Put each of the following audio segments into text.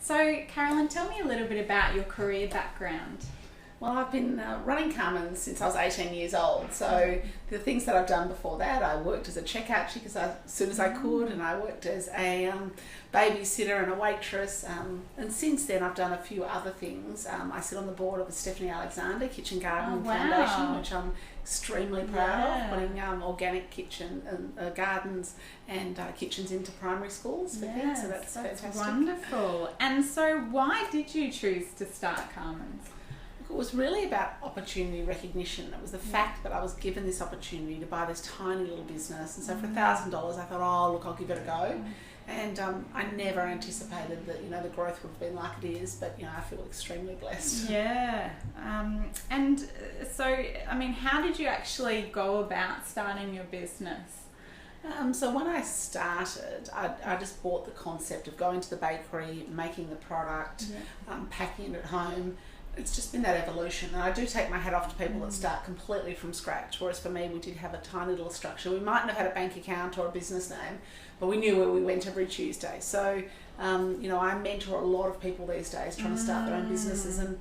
So, Carolyn, tell me a little bit about your career background. Well, I've been running Carmen's since I was 18 years old. So the things that I've done before that, I worked as a checkout chick as soon as I could, and I worked as a babysitter and a waitress. And since then, I've done a few other things. I sit on the board of the Stephanie Alexander Kitchen Garden Foundation, which I'm extremely proud of, putting organic kitchen and gardens and kitchens into primary schools for kids. So that's fantastic. Wonderful. And so, why did you choose to start Carmen's? It was really about opportunity recognition. It was the fact that I was given this opportunity to buy this tiny little business, and so for $1,000 I thought, oh look, I'll give it a go. And I never anticipated that the growth would have been like it is, but I feel extremely blessed. Yeah. And so, I mean, how did you actually go about starting your business? So when I started, I just bought the concept of going to the bakery, making the product, packing it at home. It's just been that evolution, and I do take my hat off to people that start completely from scratch, whereas for me we did have a tiny little structure. We mightn't have had a bank account or a business name, but we knew where we went every Tuesday. So I mentor a lot of people these days trying to start their own businesses, and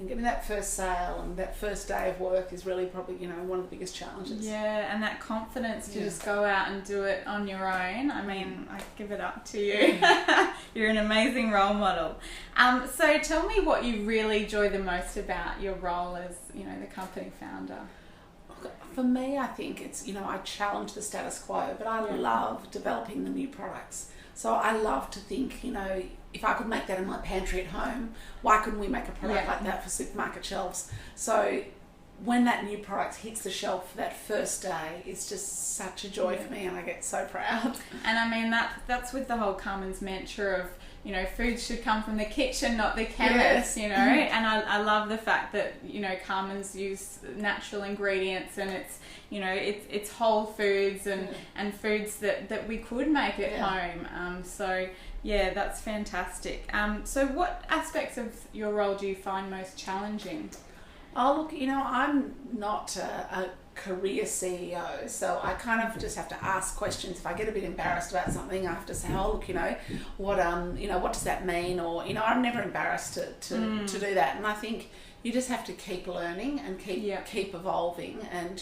getting that first sale and that first day of work is really probably one of the biggest challenges. Yeah, and that confidence to just go out and do it on your own. I mean, I give it up to you. You're an amazing role model. So tell me what you really enjoy the most about your role as the company founder. For me, I think it's I challenge the status quo, but I love developing the new products. So I love to think, if I could make that in my pantry at home, why couldn't we make a product like that for supermarket shelves? So when that new product hits the shelf that first day, it's just such a joy for me, and I get so proud. And I mean, that's with the whole Carmen's mantra of, food should come from the kitchen, not the chemist, and I love the fact that, Carmen's use natural ingredients, and it's whole foods and foods that we could make at home. So yeah, that's fantastic. So what aspects of your role do you find most challenging? Oh, look, I'm not a career CEO, so I kind of just have to ask questions. If I get a bit embarrassed about something, I have to say, oh, look, what does that mean? Or, I'm never embarrassed to do that. And I think you just have to keep learning and keep evolving. And,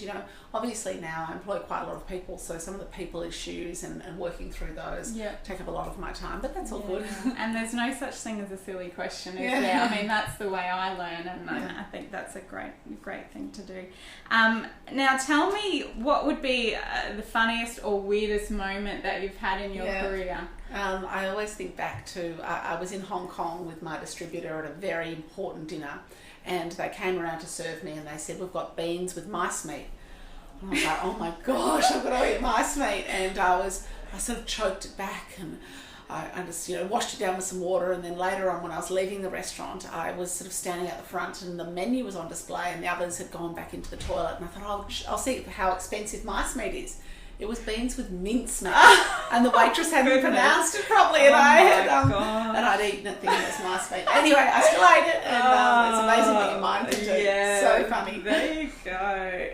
obviously now I employ quite a lot of people, so some of the people issues and working through those take up a lot of my time, but that's all good. And there's no such thing as a silly question, is there? I mean, that's the way I learn, and I think that's a great thing to do. Now tell me, what would be the funniest or weirdest moment that you've had in your career? I always think back to, I was in Hong Kong with my distributor at a very important dinner, and they came around to serve me, and they said, we've got beans with mice meat. And I was like, oh my gosh, I've got to eat mice meat. And I sort of choked it back, and I just, washed it down with some water. And then later on, when I was leaving the restaurant, I was sort of standing at the front, and the menu was on display, and the others had gone back into the toilet. And I thought, I'll see how expensive mice meat is. It was beans with mincemeat, and the waitress hadn't pronounced it properly, and I'd eaten it thinking it was mice meat. Anyway, I still ate it, and it's amazing what your mind can do. Yeah, so funny. There you go.